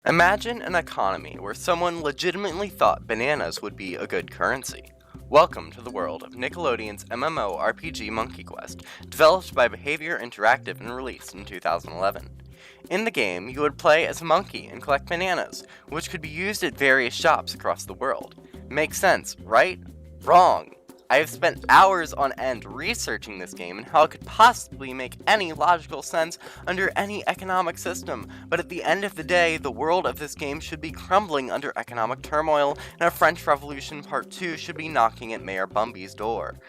Imagine an economy where someone legitimately thought bananas would be a good currency. Welcome to the world of Nickelodeon's MMORPG Monkey Quest, developed by Behavior Interactive and released in 2011. In the game, you would play as a monkey and collect bananas, which could be used at various shops across the world. Makes sense, right? Wrong! I have spent hours on end researching this game and how it could possibly make any logical sense under any economic system, but at the end of the day, the world of this game should be crumbling under economic turmoil, and a French Revolution Part 2 should be knocking at Mayor Bumby's door.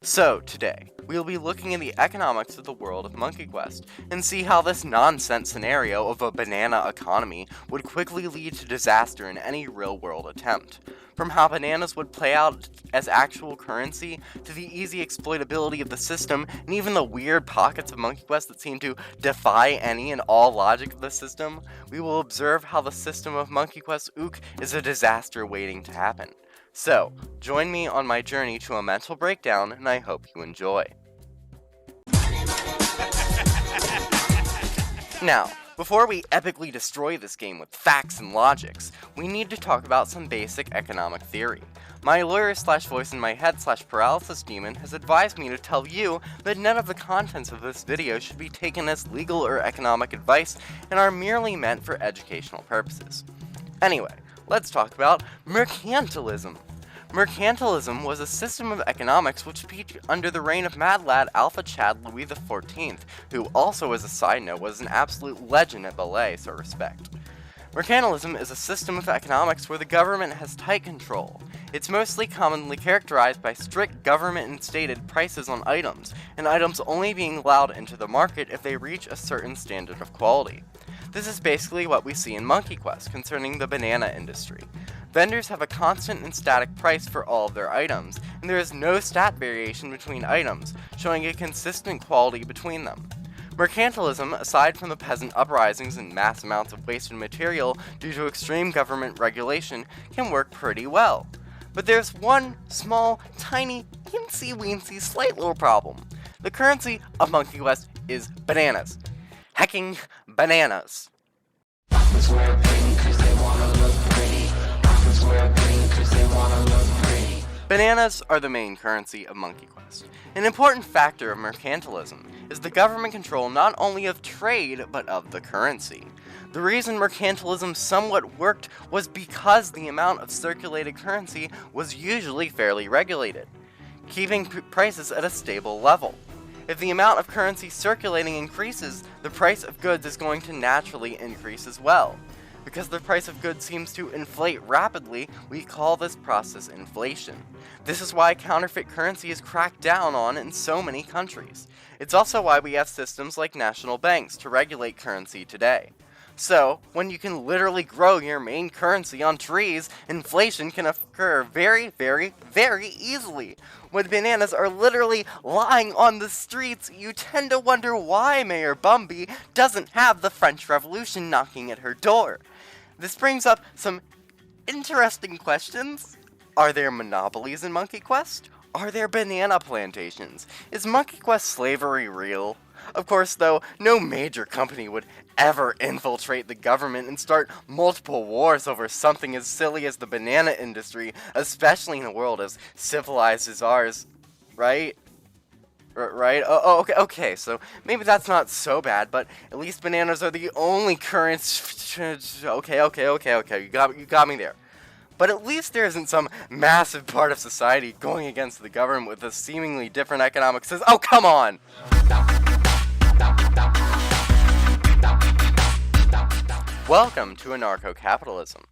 So, today, we will be looking at the economics of the world of Monkey Quest, and see how this nonsense scenario of a banana economy would quickly lead to disaster in any real-world attempt. From how bananas would play out as actual currency, to the easy exploitability of the system, and even the weird pockets of Monkey Quest that seem to defy any and all logic of the system, we will observe how the system of Monkey Quest Ook is a disaster waiting to happen. So, join me on my journey to a mental breakdown, and I hope you enjoy. Now, before we epically destroy this game with facts and logics, we need to talk about some basic economic theory. My lawyer/voice-in-my-head/paralysis demon has advised me to tell you that none of the contents of this video should be taken as legal or economic advice and are merely meant for educational purposes. Anyway, let's talk about mercantilism. Mercantilism was a system of economics which peaked under the reign of Mad Lad Alpha Chad Louis XIV, who also, as a side note, was an absolute legend at ballet, so respect. Mercantilism is a system of economics where the government has tight control. It's mostly commonly characterized by strict government-instated prices on items, and items only being allowed into the market if they reach a certain standard of quality. This is basically what we see in Monkey Quest concerning the banana industry. Vendors have a constant and static price for all of their items, and there is no stat variation between items, showing a consistent quality between them. Mercantilism, aside from the peasant uprisings and mass amounts of wasted material due to extreme government regulation, can work pretty well. But there's one small, tiny, teensy-weensy, slight little problem. The currency of Monkey Quest is bananas. Hecking bananas. Bananas are the main currency of Monkey Quest. An important factor of mercantilism is the government control not only of trade, but of the currency. The reason mercantilism somewhat worked was because the amount of circulated currency was usually fairly regulated, keeping prices at a stable level. If the amount of currency circulating increases, the price of goods is going to naturally increase as well. Because the price of goods seems to inflate rapidly, we call this process inflation. This is why counterfeit currency is cracked down on in so many countries. It's also why we have systems like national banks to regulate currency today. So, when you can literally grow your main currency on trees, inflation can occur very, very, very easily. When bananas are literally lying on the streets, you tend to wonder why Mayor Bumby doesn't have the French Revolution knocking at her door. This brings up some interesting questions. Are there monopolies in Monkey Quest? Are there banana plantations? Is Monkey Quest slavery real? Of course, though, no major company would ever infiltrate the government and start multiple wars over something as silly as the banana industry, especially in a world as civilized as ours, right? Right? Okay, so maybe that's not so bad, but at least bananas are the only currency. Okay, you got me there. But at least there isn't some massive part of society going against the government with a seemingly different economic system. Oh, come on! Welcome to anarcho-capitalism.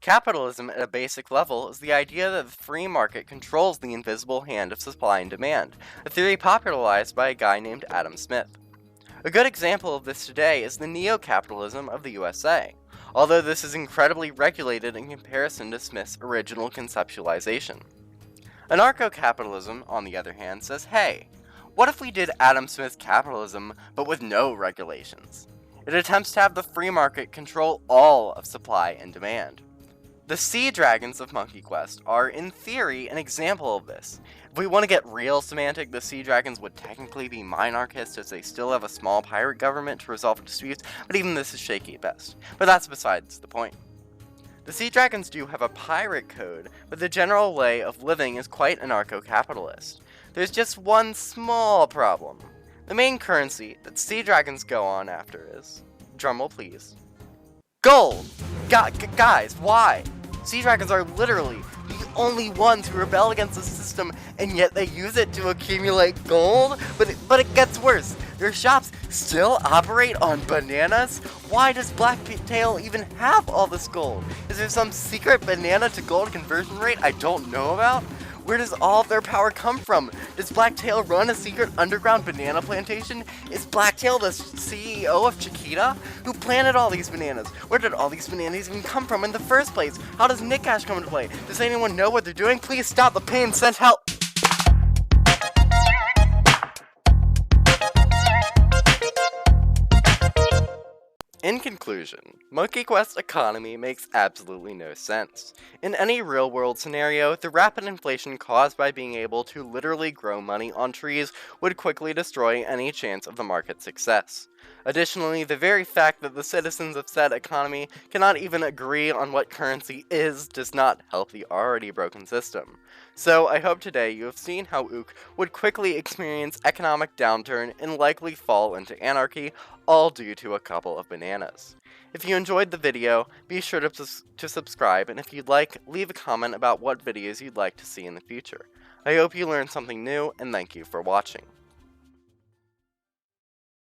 Capitalism at a basic level is the idea that the free market controls the invisible hand of supply and demand, a theory popularized by a guy named Adam Smith. A good example of this today is the neo-capitalism of the USA, although this is incredibly regulated in comparison to Smith's original conceptualization. Anarcho-capitalism, on the other hand, says, hey, what if we did Adam Smith's capitalism but with no regulations? It attempts to have the free market control all of supply and demand. The sea dragons of Monkey Quest are, in theory, an example of this. If we want to get real semantic, the sea dragons would technically be minarchist as they still have a small pirate government to resolve disputes, but even this is shaky at best. But that's besides the point. The sea dragons do have a pirate code, but the general way of living is quite anarcho-capitalist. There's just one small problem. The main currency that sea dragons go on after is, drumroll please, gold! Guys, why? Sea dragons are literally the only ones who rebel against the system, and yet they use it to accumulate gold? But it gets worse. Their shops still operate on bananas? Why does Blacktail even have all this gold? Is there some secret banana to gold conversion rate I don't know about? Where does all of their power come from? Does Blacktail run a secret underground banana plantation? Is Blacktail the CEO of Chiquita? Who planted all these bananas? Where did all these bananas even come from in the first place? How does Nick Cash come into play? Does anyone know what they're doing? Please stop the pain, send help! In conclusion, Monkey Quest's economy makes absolutely no sense. In any real-world scenario, the rapid inflation caused by being able to literally grow money on trees would quickly destroy any chance of the market's success. Additionally, the very fact that the citizens of said economy cannot even agree on what currency is does not help the already broken system. So, I hope today you have seen how Ook would quickly experience economic downturn and likely fall into anarchy, all due to a couple of bananas. If you enjoyed the video, be sure to subscribe, and if you'd like, leave a comment about what videos you'd like to see in the future. I hope you learned something new, and thank you for watching.